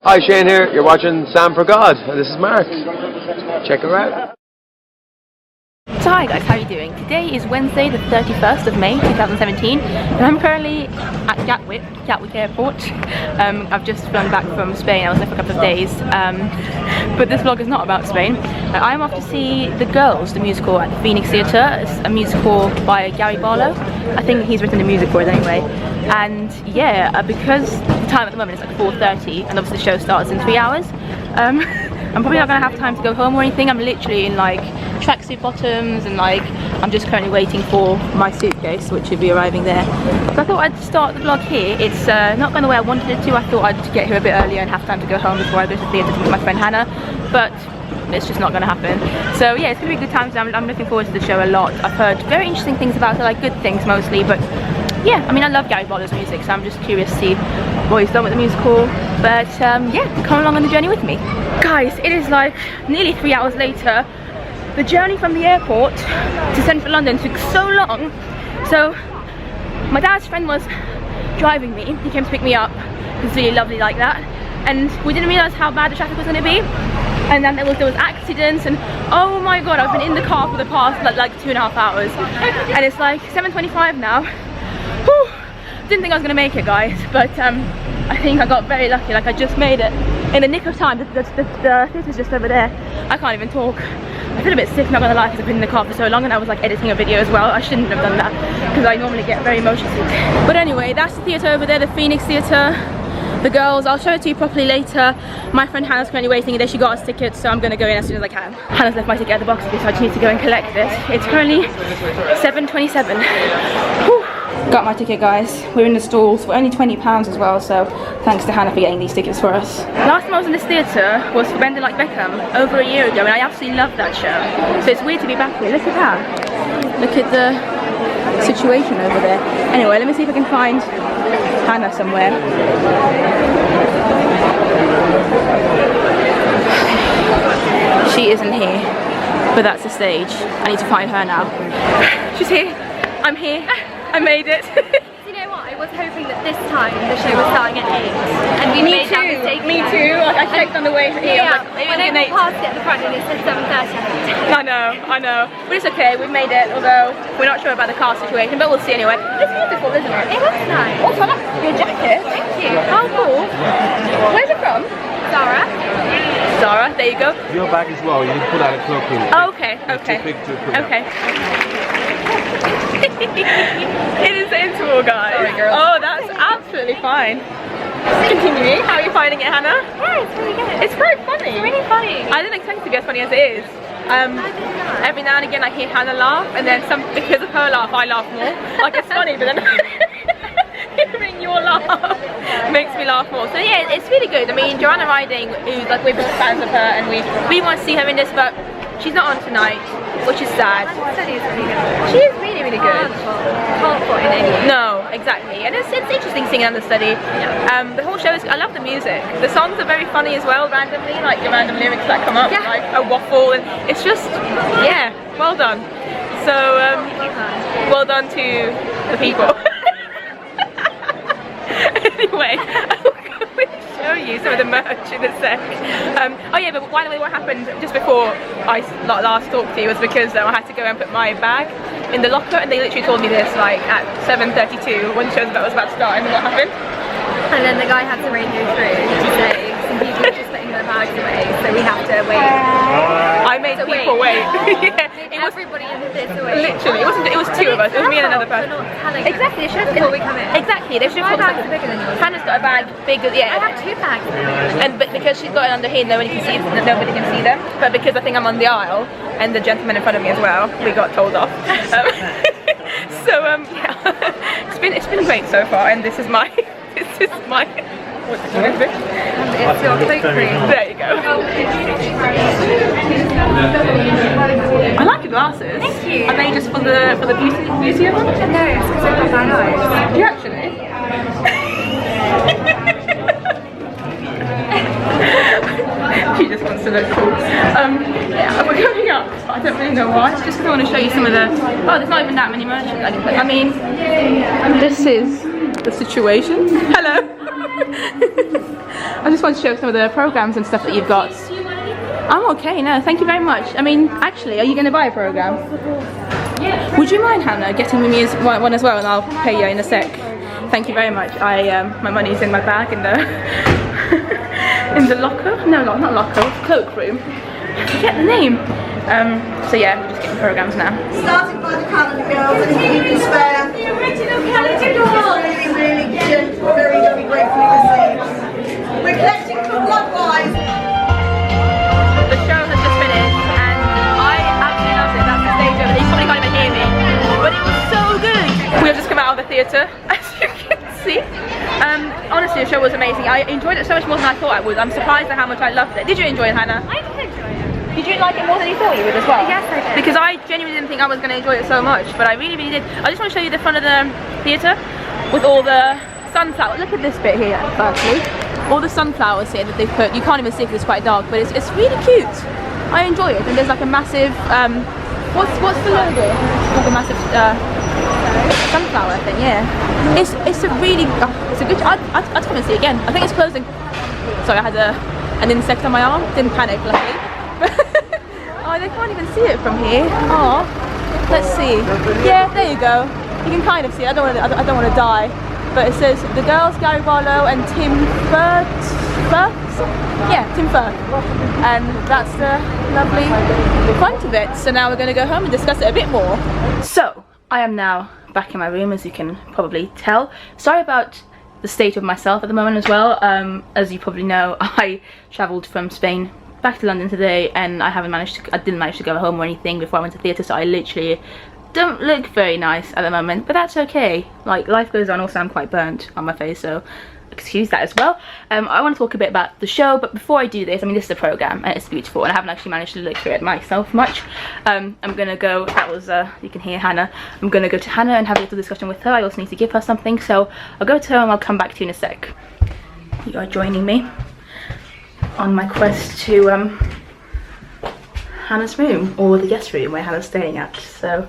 Hi, Shane here. You're watching Sam for God, and this is Mark. Check her out. So hi guys, how are you doing? Today is Wednesday the 31st of May 2017 and I'm currently at Gatwick Airport. I've just flown back from Spain. I was there for a couple of days, but this vlog is not about Spain. I'm off to see The Girls, the musical at the Phoenix Theatre. It's a musical by Gary Barlow. I think he's written the music for it anyway. And yeah, because the time at the moment is like 4:30 and obviously the show starts in 3 hours, I'm probably not going to have time to go home or anything. I'm literally in like tracksuit bottoms and like I'm just currently waiting for my suitcase, which should be arriving there. So I thought I'd start the vlog here. It's not going the way I wanted it to. I thought I'd get here a bit earlier and have time to go home before I go to the theatre with my friend Hannah, but it's just not going to happen. So yeah, it's going to be a good time. So I'm looking forward to the show a lot. I've heard very interesting things about it, like good things mostly, but yeah, I mean, I love Gary Barlow's music, so I'm just curious to see what he's done with the musical. But yeah, come along on the journey with me. Guys, it is like nearly 3 hours later. The journey from the airport to central London took so long. So my dad's friend was driving me. He came to pick me up. It was really lovely like that. And we didn't realise how bad the traffic was going to be. And then there was accidents, and oh my god, I've been in the car for the past like 2.5 hours. And it's like 7:25 now. Whew. Didn't think I was going to make it, guys, but I think I got very lucky. Like, I just made it in the nick of time. The theatre's just over there. I can't even talk. I feel a bit sick, not gonna lie, because I've been in the car for so long and I was like editing a video as well. I shouldn't have done that because I normally get very motion sick. But anyway, that's the theatre over there, the Phoenix Theatre. The Girls, I'll show it to you properly later. My friend Hannah's currently waiting there. She got us tickets, so I'm gonna go in as soon as I can. Hannah's left my ticket at the box office, so I just need to go and collect it. It's currently 7:27. Whew. Got my ticket, guys. We're in the stalls for only £20 as well, so thanks to Hannah for getting these tickets for us. Last time I was in this theatre was for Bend It Like Beckham over a year ago, and I absolutely loved that show. So it's weird to be back here. Look at that. Look at the situation over there. Anyway, let me see if I can find Hannah somewhere. She isn't here, but that's the stage. I need to find her now. She's here. I'm here. I made it. You know what? I was hoping that this time the show was starting at 8, and we made that mistake. Me too. I checked on the way here. Yeah, I was like, when I passed it at the front and it said 7:30. I know. But it's okay. We've made it. Although we're not sure about the car situation, but we'll see anyway. It's beautiful, isn't it? It looks nice. Also, I like your jacket. Thank you. How cool. Where's it from? Zara. Zara. There you go. Your bag as well. You need to put out a cloak in. Oh, okay. Okay. It is the interval, guys. Sorry, girl. Oh, that's absolutely fine. Continuing. How are you finding it, Hannah? Yeah, it's really good. It's very funny. It's really funny. I didn't expect it to be as funny as it is. Every now and again I hear Hannah laugh, and then because of her laugh I laugh more. Like, it's funny, but then hearing your laugh makes me laugh more. So yeah, it's really good. I mean, Joanna Riding, who's like, we're both fans of her, and we want to see her in this, but she's not on tonight, which is sad. She is really, really good. Can't put in any. No, exactly. And it's interesting singing understudy. Yeah. The whole show is, I love the music. The songs are very funny as well, randomly, like the random lyrics that come up, like a waffle, and it's just, yeah, well done. So, well done to the people. Anyway, I'm going to show you some of the merch in a sec. Oh yeah, but by the way, what happened just before I last talked to you was because I had to go and put my bag in the locker, and they literally told me this like at 7:32 when the show was about to start, and what happened? And then the guy had to radio through to say some people are just putting their bags away, so we have to wait. I made people wait. Yeah, it was everybody in the theatre wait. Literally, it was two of us. It was me and another person. Exactly, they should have before we come in. Exactly, they should have. My bag's bigger than yours. Hannah's got a bag bigger. Yeah. I have 2 bags. But because she's got it under here, nobody can see them. But because I think I'm on the aisle, and the gentleman in front of me as well, we got told off. So yeah, it's been great so far, and this is my. What's it called? It's your cloak cream. There you go. I like your glasses. Thank you. Are they just for the beauty of them? No, it's because I've got bad eyes. Do you actually? She just wants to look cool. Yeah, we're going up. I don't really know why. It's just because I want to show you some of the. Oh, there's not even that many merchants. I mean, this is the situation. Hello. I just want to show some of the programs and stuff that you've got. I'm okay, no, thank you very much. I mean, actually, are you going to buy a program? Would you mind, Hannah, getting me one as well, and I'll pay you in a sec. Thank you very much. My money's in my bag in the in the locker. No, not locker. Cloakroom. I forget the name. So yeah, we're just getting programs now. Starting by the calendar girls, and if you can spare. The original calendar girls. Really, really gentle, very, very gratefully received. We're collecting from Bloodwise. The show has just finished, and I absolutely loved it. That's the stage over there. You probably can't even hear me, but it was so good. We have just come out of the theatre, as you can see. Honestly, the show was amazing. I enjoyed it so much more than I thought I would. I'm surprised at how much I loved it. Did you enjoy it, Hannah? I did enjoy it. Did you like it more than you thought you would as well? Yes, I did. Because I genuinely didn't think I was going to enjoy it so much, but I really, really did. I just want to show you the front of the theatre with all the sunflowers. Look at this bit here, firstly. All the sunflowers here that they've put. You can't even see because it's quite dark, but it's really cute. I enjoy it. And there's like a massive, what's the logo? Like a massive sunflower thing, yeah. It's a really, it's a good, I'd come and see it again. I think it's closing. Sorry, I had an insect on my arm. Didn't panic, luckily. Oh, they can't even see it from here. Oh, let's see. Yeah, there you go. You can kind of see it. I don't want to die. But it says the girls, Gary Barlow and Tim Firth. Yeah, Tim Firth. And that's the lovely front of it. So now we're going to go home and discuss it a bit more. So I am now back in my room, as you can probably tell. Sorry about the state of myself at the moment as well. As you probably know, I travelled from Spain back to London today, and I didn't manage to go home or anything before I went to theatre, so I literally don't look very nice at the moment, but that's okay. Like, life goes on. Also, I'm quite burnt on my face, so excuse that as well. I want to talk a bit about the show, but before I do this, I mean, this is the programme and it's beautiful, and I haven't actually managed to look through it myself much. I'm gonna go, that was, you can hear Hannah, I'm gonna go to Hannah and have a little discussion with her. I also need to give her something, so I'll go to her and I'll come back to you in a sec. You are joining me on my quest to Hannah's room, or the guest room where Hannah's staying at, so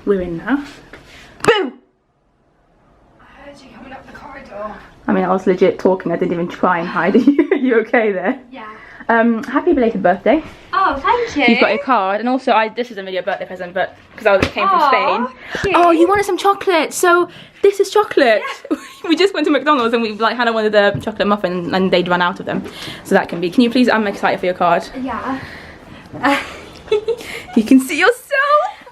we're in now. Boo! I heard you coming up the corridor. I mean, I was legit talking, I didn't even try and hide. Are you okay there? Yeah. Happy belated birthday. Oh, thank you. You've got your card, and also this isn't really a birthday present, but because I came from Spain. Cute. Oh, you wanted some chocolate, so this is chocolate. Yeah. We just went to McDonald's and Hannah wanted a chocolate muffin and they'd run out of them. So that can you please, I'm excited for your card. Yeah. You can see yourself.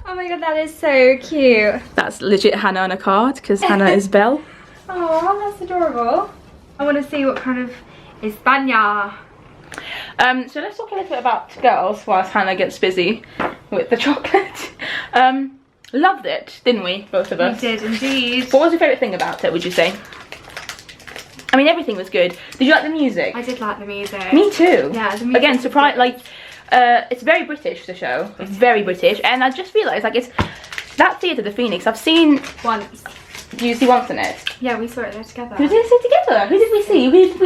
Oh my god, that is so cute. That's legit Hannah on a card, because Hannah is Belle. Oh, that's adorable. I want to see what kind of España. So let's talk a little bit about girls whilst Hannah gets busy with the chocolate. Loved it, didn't we, both of us? We did indeed. What was your favourite thing about it, would you say? I mean, everything was good. Did you like the music? I did like the music. Me too. Yeah, the music. Again, surprise, like, it's very British, the show. It's very British, and I just realised, like, it's that theatre, the Phoenix, I've seen once. Did you see once in it? Yeah, we saw it there together. Who did we see together? Who did we see?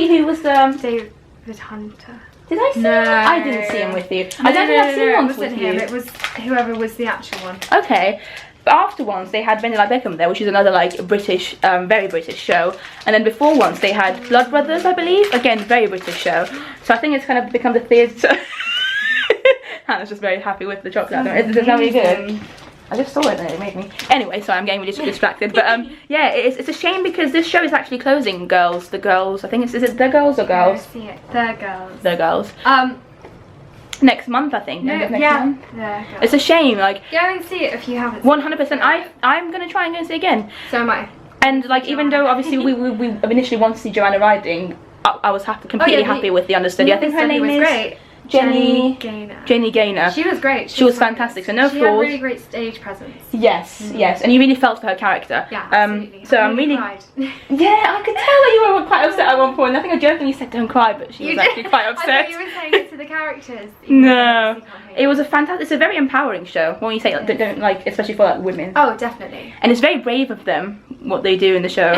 Who was the... David Hunter. Did I see No. him? I didn't see him with you. No, I don't think I've seen once it wasn't with him. you. It was whoever was the actual one. Okay. But after once they had Benny Beckham there, which is another like British, very British show. And then before once they had Blood Brothers, I believe. Again, very British show. So I think it's kind of become the theatre. Hannah's just very happy with the chocolate. Is that really good? I just saw it and it made me. Anyway, sorry, I'm getting really distracted. But yeah, it's a shame because this show is actually closing. The girls. I think is it The Girls or Girls? See it. The Girls. The Girls. Next month, I think. No, Next yeah. month. The Girls. It's a shame. Like. Go and see it if you haven't. 100%. I'm gonna try and go and see it again. So am I. And like, even though obviously we initially wanted to see Joanna Riding, I was completely happy with the understudy. I think her name is great. Jenny Gaynor. Jenny Gaynor. She was great. She was fantastic. So no she flaws. had really great stage presence. Yes, yes, and you really felt for her character. Yeah, absolutely. So I'm really. Cried. Yeah, I could tell that you were quite upset at one point. I think I jokingly said don't cry, but she was actually quite upset. I thought you were saying it to the characters. No, it was a fantastic. It's a very empowering show. When you say like, don't like, especially for like women. Oh, definitely. And it's very brave of them what they do in the show.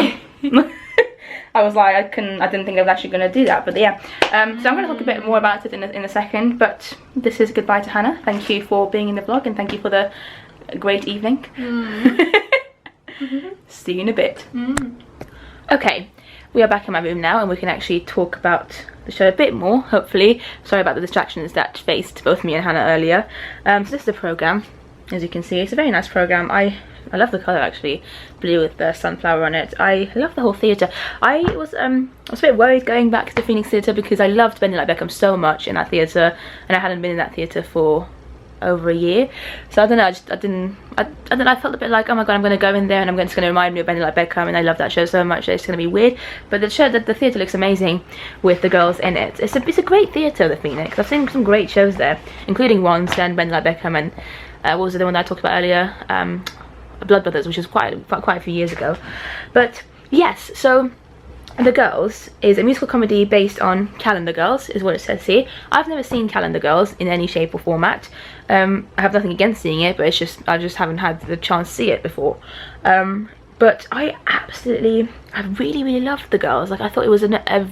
I was like, I didn't think I was actually going to do that, but yeah. So I'm going to talk a bit more about it in a second, but this is goodbye to Hannah. Thank you for being in the vlog, and thank you for the great evening. See you in a bit. Okay, we are back in my room now and we can actually talk about the show a bit more, hopefully. Sorry about the distractions that faced both me and Hannah earlier. So this is the programme, as you can see. It's a very nice programme. I love the colour actually, blue with the sunflower on it. I love the whole theatre. I was a bit worried going back to the Phoenix Theatre because I loved Bending Like Beckham so much in that theatre, and I hadn't been in that theatre for over a year. So I don't know, I don't know, I felt a bit like, oh my god, I'm going to go in there and it's going to remind me of Bending Like Beckham, and I love that show so much that it's going to be weird. But the show, the theatre looks amazing with the girls in it. It's a great theatre, the Phoenix. I've seen some great shows there, including Once and Bending Like Beckham, and what was the one that I talked about earlier? Blood Brothers, which was quite a few years ago. But yes, so The Girls is a musical comedy based on Calendar Girls, is what it says here. I've never seen Calendar Girls in any shape or format. I have nothing against seeing it, but it's just I just haven't had the chance to see it before. But I really loved The Girls. Like, I thought it was a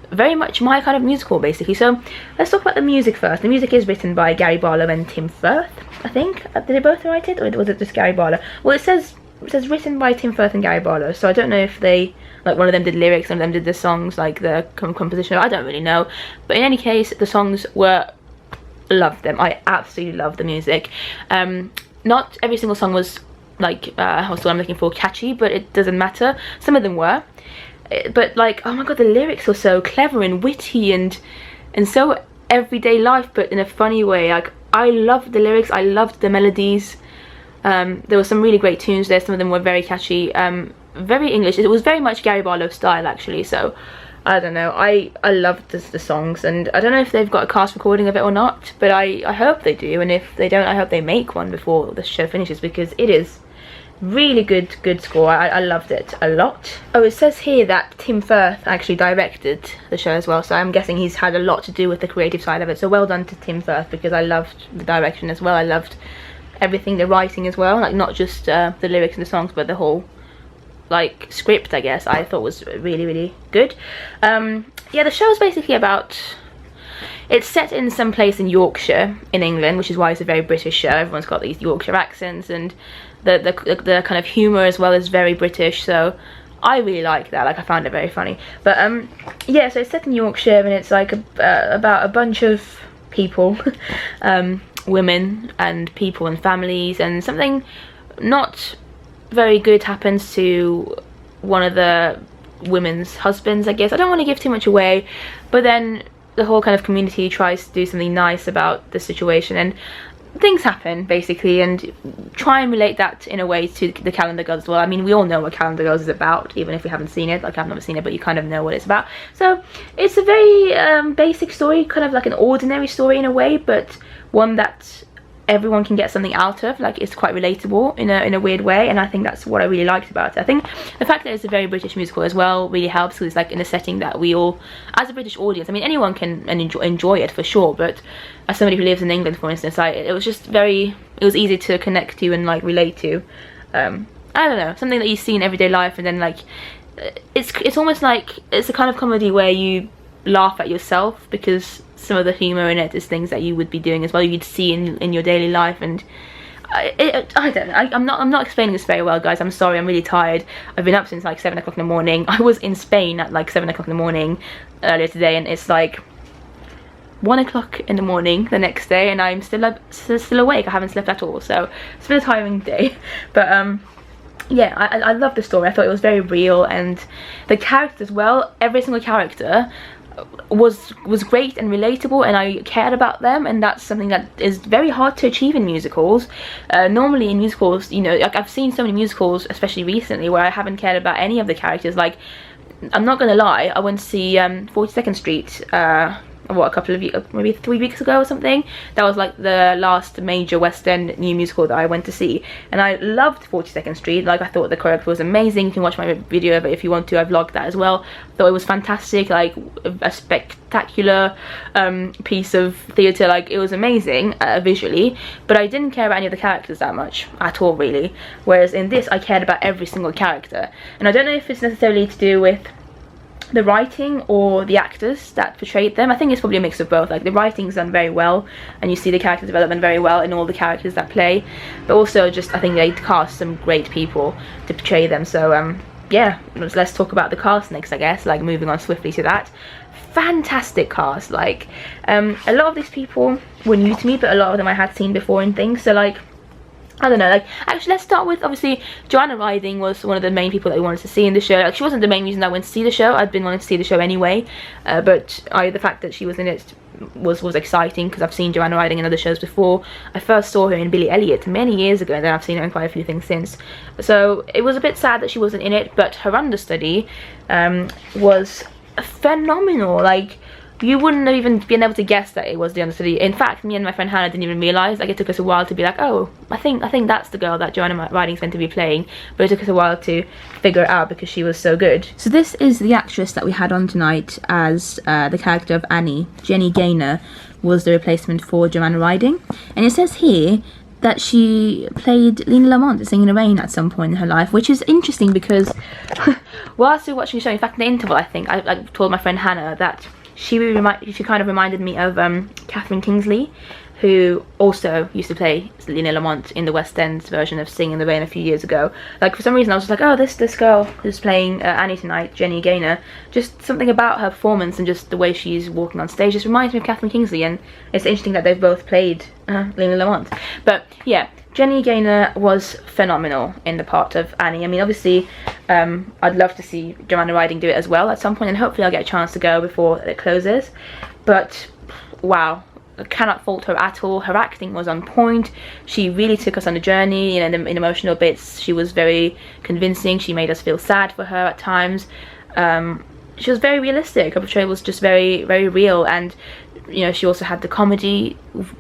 very much my kind of musical, basically. So let's talk about the music first. The music is written by Gary Barlow and Tim Firth, I think. Did they both write it, or was it just Gary Barlow? Well, it says written by Tim Firth and Gary Barlow, so I don't know if they, like, one of them did lyrics, one of them did the songs, like the composition. I don't really know, but in any case, the songs loved them. I absolutely loved the music. Not every single song was like what's the word I'm looking for, catchy, but it doesn't matter. Some of them were. But like, oh my god, the lyrics were so clever and witty and so everyday life, but in a funny way. Like, I loved the lyrics, I loved the melodies. There were some really great tunes there. Some of them were very catchy, very English. It was very much Gary Barlow style actually. So I don't know, I loved the songs, and I don't know if they've got a cast recording of it or not, but I hope they do, and if they don't, I hope they make one before the show finishes, because it is really good score. I loved it a lot. Oh, it says here that Tim Firth actually directed the show as well, so I'm guessing he's had a lot to do with the creative side of it. So well done to Tim Firth, because I loved the direction as well. I loved everything, the writing as well, like not just the lyrics and the songs, but the whole like script, I guess, I thought was really good. Yeah, the show is basically about, it's set in some place in Yorkshire in England, which is why it's a very British show. Everyone's got these Yorkshire accents, and the kind of humour as well is very British, so I really like that. Like, I found it very funny. But yeah, so it's set in Yorkshire, and it's like about a bunch of people, women and people and families, and something not very good happens to one of the women's husbands, I guess. I don't want to give too much away, but then the whole kind of community tries to do something nice about the situation, and things happen basically, and try and relate that in a way to the Calendar Girls as well. I mean, we all know what Calendar Girls is about, even if we haven't seen it. Like, I've never seen it, but you kind of know what it's about. So it's a very basic story, kind of like an ordinary story in a way, but one that everyone can get something out of. Like, it's quite relatable in a weird way, and I think that's what I really liked about it. I think the fact that it's a very British musical as well really helps, because it's like in a setting that we all, as a British audience, I mean, anyone can enjoy it for sure, but as somebody who lives in England, for instance, it was just it was easy to connect to and like relate to. I don't know, something that you see in everyday life, and then like it's almost like it's a kind of comedy where you laugh at yourself, because some of the humour in it is things that you would be doing as well, you'd see in your daily life. And I don't know, I'm not explaining this very well, guys. I'm sorry, I'm really tired. I've been up since like 7 o'clock in the morning. I was in Spain at like 7 o'clock in the morning earlier today, and it's like 1 o'clock in the morning the next day, and I'm still awake. I haven't slept at all, so it's been a tiring day. But yeah, I love the story. I thought it was very real, and the characters as well. Every single character was great and relatable, and I cared about them, and that's something that is very hard to achieve in musicals. Normally in musicals, you know, like, I've seen so many musicals, especially recently, where I haven't cared about any of the characters. Like, I'm not gonna lie, I went to see 42nd Street what, a couple of maybe 3 weeks ago or something. That was like the last major West End new musical that I went to see, and I loved 42nd Street. Like, I thought the choreography was amazing. You can watch my video of it if you want to. I vlogged that as well. I thought it was fantastic, like a spectacular piece of theatre. Like, it was amazing visually, but I didn't care about any of the characters that much at all, really. Whereas in this, I cared about every single character, and I don't know if it's necessarily to do with the writing or the actors that portrayed them. I think it's probably a mix of both. Like, the writing's done very well, and you see the character development very well in all the characters that play, but also just I think they cast some great people to portray them. So yeah, let's talk about the cast next, I guess, like moving on swiftly to that. Fantastic cast. Like a lot of these people were new to me, but a lot of them I had seen before and things, so like I don't know, like actually let's start with, obviously Joanna Riding was one of the main people that we wanted to see in the show. Like she wasn't the main reason I went to see the show, I'd been wanting to see the show anyway, but the fact that she was in it was exciting, because I've seen Joanna Riding in other shows before. I first saw her in Billy Elliot many years ago, and then I've seen her in quite a few things since, so it was a bit sad that she wasn't in it, but her understudy was phenomenal. Like you wouldn't have even been able to guess that it was the understudy. In fact, me and my friend Hannah didn't even realise. Like it took us a while to be like, oh, I think that's the girl that Joanna Riding's meant to be playing, but it took us a while to figure it out because she was so good. So this is the actress that we had on tonight as the character of Annie. Jenny Gaynor was the replacement for Joanna Riding, and it says here that she played Lena Lamont in Singing in the Rain at some point in her life, which is interesting because whilst we were watching the show, in fact in the interval, I think I told my friend Hannah that she kind of reminded me of Catherine Kingsley, who also used to play Lena Lamont in the West End's version of Singing in the Rain a few years ago. Like for some reason I was just like, oh, this girl who's playing Annie tonight, Jenny Gaynor, just something about her performance and just the way she's walking on stage just reminds me of Catherine Kingsley, and it's interesting that they've both played Lena Lamont. But yeah, Jenny Gaynor was phenomenal in the part of Annie. I mean, obviously, I'd love to see Joanna Riding do it as well at some point, and hopefully I'll get a chance to go before it closes. But wow, I cannot fault her at all. Her acting was on point. She really took us on a journey, you know, in emotional bits. She was very convincing. She made us feel sad for her at times. She was very realistic. Her portrayal was just very, very real, and you know, she also had the comedy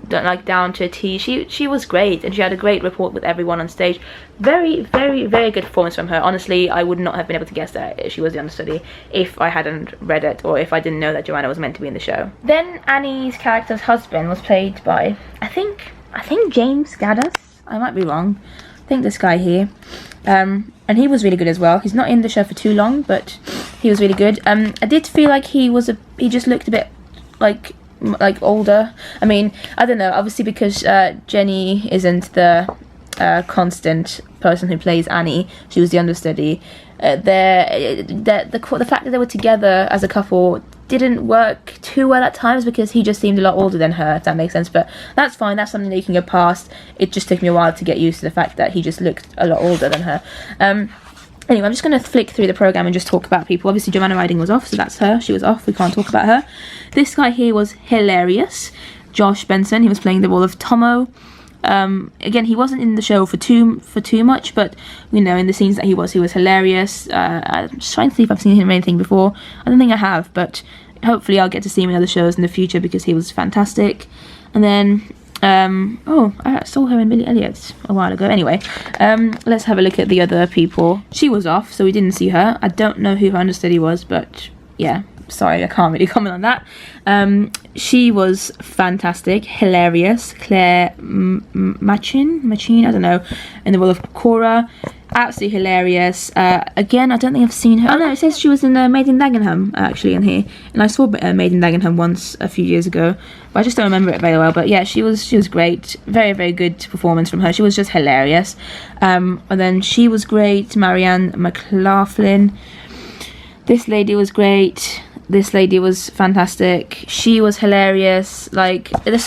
like down to a T. She was great, and she had a great rapport with everyone on stage. Very, very, very good performance from her. Honestly, I would not have been able to guess that she was the understudy if I hadn't read it, or if I didn't know that Joanna was meant to be in the show. Then Annie's character's husband was played by I think James Gaddis. I might be wrong. I think this guy here, and he was really good as well. He's not in the show for too long, but he was really good. I did feel like he just looked a bit like older. I mean, I don't know, obviously because Jenny isn't the constant person who plays Annie, she was the understudy. The fact that they were together as a couple didn't work too well at times because he just seemed a lot older than her, if that makes sense, but that's fine, that's something that you can get past. It just took me a while to get used to the fact that he just looked a lot older than her. Anyway, I'm just going to flick through the programme and just talk about people. Obviously, Joanna Riding was off, so that's her. She was off. We can't talk about her. This guy here was hilarious. Josh Benson. He was playing the role of Tomo. Again, he wasn't in the show for too much, but you know, in the scenes that he was hilarious. I'm just trying to see if I've seen him in anything before. I don't think I have, but hopefully I'll get to see him in other shows in the future because he was fantastic. And then oh, I saw her in Billy Elliot a while ago. Anyway, let's have a look at the other people. She was off, so we didn't see her. I don't know who her understudy was, but yeah, sorry, I can't really comment on that. She was fantastic, hilarious. Claire Machin, I don't know, in the role of Cora. Absolutely hilarious. Again, I don't think I've seen her. Oh no, it says she was in Made in Dagenham actually in here, and I saw Made in Dagenham once a few years ago, but I just don't remember it very well. But yeah, she was great. Very, very good performance from her. She was just hilarious. And then she was great. Marianne McLaughlin. This lady was great. This lady was fantastic. She was hilarious. Like the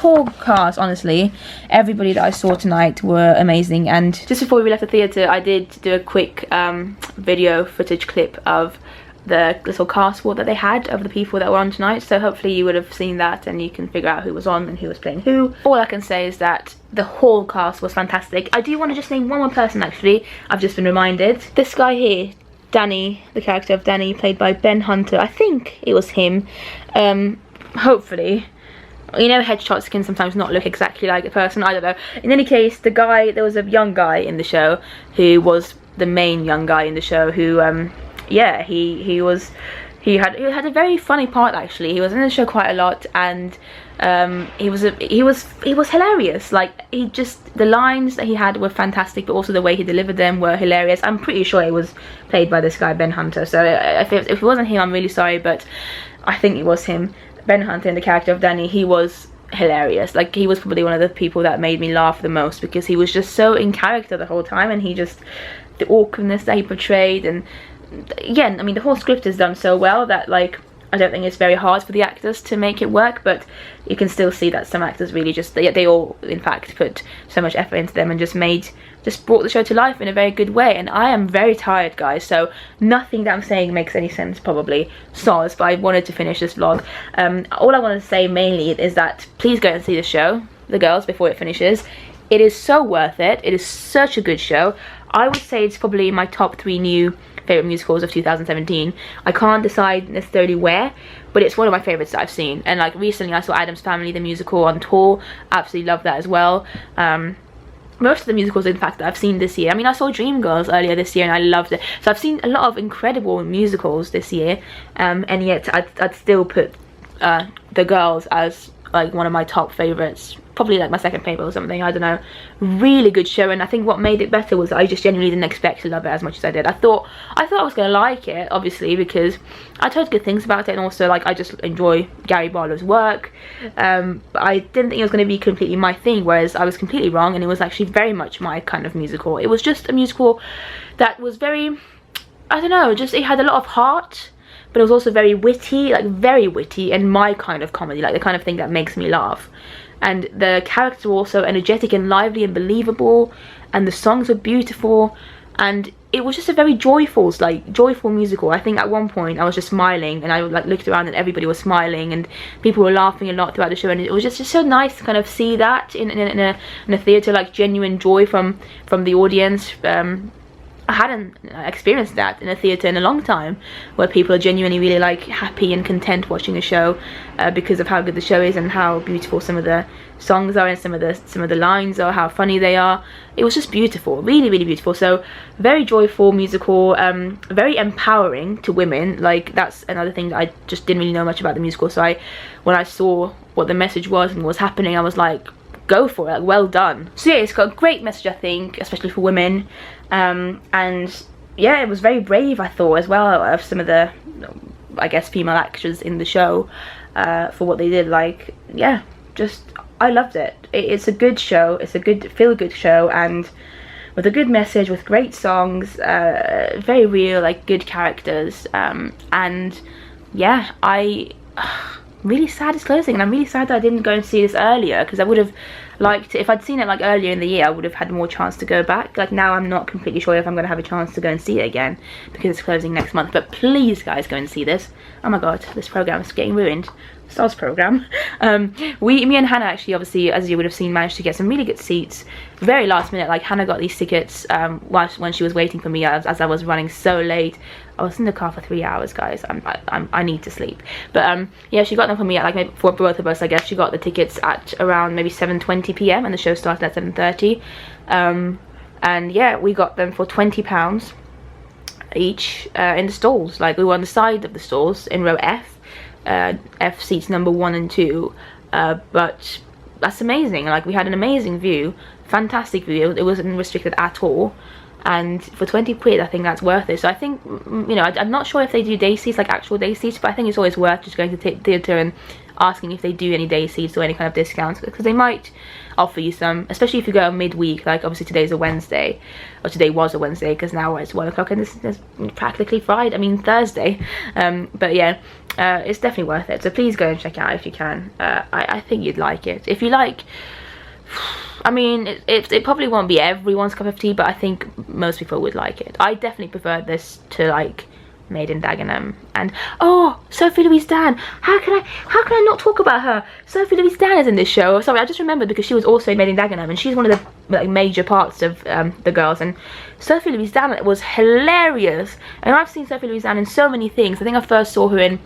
whole cast, honestly, everybody that I saw tonight were amazing. And just before we left the theatre, I did do a quick video footage clip of the little cast wall that they had of the people that were on tonight. So hopefully you would have seen that and you can figure out who was on and who was playing who. All I can say is that the whole cast was fantastic. I do want to just name one more person actually. I've just been reminded. This guy here, Danny, the character of Danny, played by Ben Hunter. I think it was him. Hopefully. You know, headshots can sometimes not look exactly like a person. I don't know. In any case, the guy, there was a young guy in the show who was the main young guy in the show who, yeah, he had a very funny part actually. He was in the show quite a lot, and he was hilarious. Like the lines that he had were fantastic, but also the way he delivered them were hilarious. I'm pretty sure it was played by this guy Ben Hunter, so if it wasn't him, I'm really sorry, but I think it was him. Ben Hunter in the character of Danny, he was hilarious. Like he was probably one of the people that made me laugh the most because he was just so in character the whole time, and he just the awkwardness that he portrayed, and again, I mean, the whole script is done so well that like I don't think it's very hard for the actors to make it work, but you can still see that some actors really just, they all in fact put so much effort into them and just brought the show to life in a very good way. And I am very tired, guys, so nothing that I'm saying makes any sense probably, soz, but I wanted to finish this vlog. All I want to say mainly is that please go and see the show, The Girls, before it finishes. It is so worth it. It is such a good show. I would say it's probably my top 3 new favourite musicals of 2017. I can't decide necessarily where, but it's one of my favourites that I've seen. And like recently I saw Addams Family, the musical, on tour. Absolutely love that as well. Most of the musicals in fact that I've seen this year, I mean, I saw Dreamgirls earlier this year and I loved it. So I've seen a lot of incredible musicals this year, and yet I'd still put The Girls as like one of my top favourites, probably like my second favourite or something, I don't know. Really good show, and I think what made it better was I just genuinely didn't expect to love it as much as I did. I thought I was going to like it, obviously, because I heard good things about it, and also like I just enjoy Gary Barlow's work, but I didn't think it was going to be completely my thing, whereas I was completely wrong, and it was actually very much my kind of musical. It was just a musical that was very, I don't know, just it had a lot of heart, but it was also very witty, and my kind of comedy, like the kind of thing that makes me laugh. And the characters were also energetic and lively and believable, and the songs were beautiful, and it was just a very joyful musical. I think at one point I was just smiling, and I like looked around and everybody was smiling and people were laughing a lot throughout the show, and it was just so nice to kind of see that in a theatre, like genuine joy from the audience. I hadn't experienced that in a theatre in a long time, where people are genuinely really like happy and content watching a show because of how good the show is and how beautiful some of the songs are and some of the lines are, how funny they are. It was just beautiful, really beautiful. So very joyful musical, very empowering to women. Like that's another thing that I just didn't really know much about the musical, so when I saw what the message was and what was happening, I was like, go for it, like, well done. So yeah, it's got a great message, I think, especially for women, and yeah, it was very brave, I thought, as well, of some of the, I guess, female actors in the show, for what they did. Like, yeah, just, I loved it. It's a good show, it's a good, feel-good show, and with a good message, with great songs, very real, like, good characters, and yeah, really sad it's closing, and I'm really sad that I didn't go and see this earlier, because I would have liked, if I'd seen it like earlier in the year, I would have had more chance to go back. Like now I'm not completely sure if I'm going to have a chance to go and see it again, because it's closing next month. But please guys, go and see this. Oh my god, this program is getting ruined. Stars program. Me and Hannah actually, obviously, as you would have seen, managed to get some really good seats very last minute. Like Hannah got these tickets when she was waiting for me, as I was running so late. I was in the car for 3 hours, guys. I need to sleep. But yeah, she got them for me at like maybe for both of us, I guess. She got the tickets at around maybe 7:20 p.m. and the show started at 7:30. And yeah, we got them for £20 each in the stalls. Like we were on the side of the stalls in row F. F seats number 1 and 2, but that's amazing. Like we had an amazing view, fantastic view. It wasn't restricted at all, and for 20 quid I think that's worth it. So I think, you know, I'm not sure if they do day seats, like actual day seats, but I think it's always worth just going to the theatre and asking if they do any day seats or any kind of discounts, because they might offer you some, especially if you go midweek. Like obviously today's a Wednesday, or today was a Wednesday, because now it's 1 o'clock and it's practically Friday, I mean Thursday. But yeah, it's definitely worth it, so please go and check it out if you can. I think you'd like it. If you like, I mean, it probably won't be everyone's cup of tea, but I think most people would like it. I definitely prefer this to like Made in Dagenham. And oh, Sophie Louise-Dan, how can I not talk about her? Sophie Louise-Dan is in this show. Sorry, I just remembered, because she was also in Made in Dagenham, and she's one of the like major parts of The Girls. And Sophie Louise-Dan was hilarious, and I've seen Sophie Louise-Dan in so many things. I think I first saw her in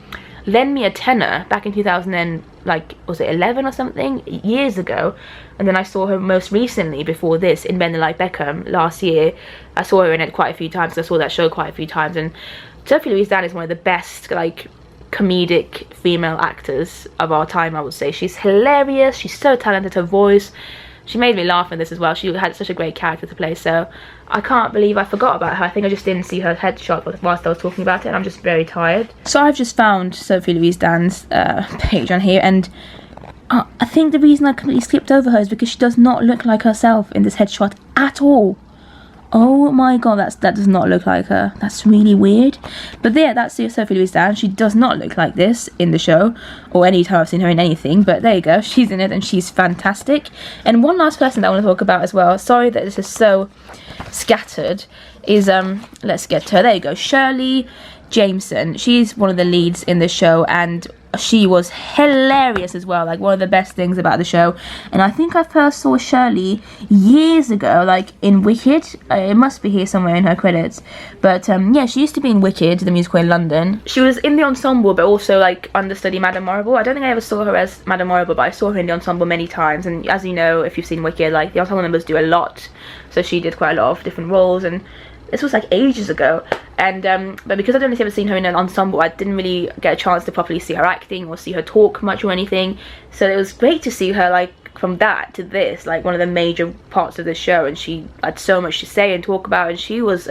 Lend Me a Tenor back in 2011 or something, years ago, and then I saw her most recently before this in Bend Like Beckham last year. I saw her in it quite a few times, because I saw that show quite a few times. And Sophie Louise-Dan is one of the best like comedic female actors of our time, I would say. She's hilarious, she's so talented, her voice, she made me laugh in this as well. She had such a great character to play, so I can't believe I forgot about her. I think I just didn't see her headshot whilst I was talking about it, and I'm just very tired. So I've just found Sophie Louise-Dan's page on here, and I think the reason I completely skipped over her is because she does not look like herself in this headshot at all. Oh my god, that does not look like her. That's really weird. But yeah, that's Sophie Louise-Dann. She does not look like this in the show, or any time I've seen her in anything, but there you go, she's in it and she's fantastic. And one last person that I want to talk about as well, sorry that this is so scattered, is, let's get to her, there you go, Shirley Jameson. She's one of the leads in the show, and she was hilarious as well, like one of the best things about the show. And I think I first saw Shirley years ago, like in Wicked. It must be here somewhere in her credits, but yeah, she used to be in Wicked, the musical in London. She was in the ensemble, but also like understudy Madame Marble. I don't think I ever saw her as Madame Marble, but I saw her in the ensemble many times. And as you know, if you've seen Wicked, like the ensemble members do a lot, so she did quite a lot of different roles, and this was like ages ago. And but because I'd only ever seen her in an ensemble, I didn't really get a chance to properly see her acting or see her talk much or anything. So it was great to see her like from that to this, like one of the major parts of the show, and she had so much to say and talk about, and she was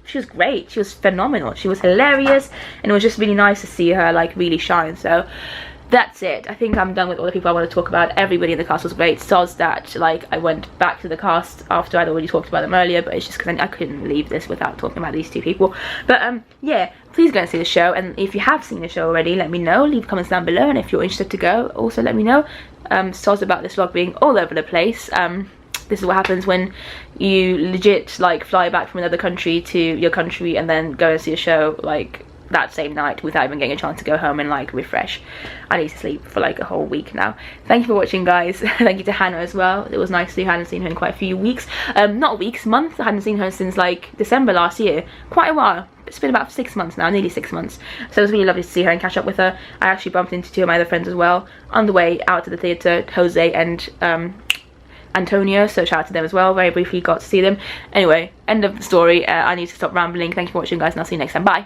she was great. She was phenomenal. She was hilarious, and it was just really nice to see her like really shine. So that's it. I think I'm done with all the people I want to talk about. Everybody in the cast was great. Soz that like I went back to the cast after I'd already talked about them earlier, but it's just because I couldn't leave this without talking about these two people. But yeah, please go and see the show, and if you have seen the show already, let me know. Leave comments down below, and if you're interested to go, also let me know. Soz about this vlog being all over the place. This is what happens when you legit like fly back from another country to your country and then go and see a show like that same night without even getting a chance to go home and like refresh. I need to sleep for like a whole week now. Thank you for watching, guys. Thank you to Hannah as well. It was nice to see her. I hadn't seen her in quite a few weeks, not weeks, months. I hadn't seen her since like December last year. Quite a while. It's been about 6 months now, nearly 6 months. So it was really lovely to see her and catch up with her. I actually bumped into two of my other friends as well on the way out to the theatre, Jose and Antonio, so shout out to them as well. Very briefly got to see them. Anyway, end of the story. I need to stop rambling. Thank you for watching, guys, and I'll see you next time. Bye.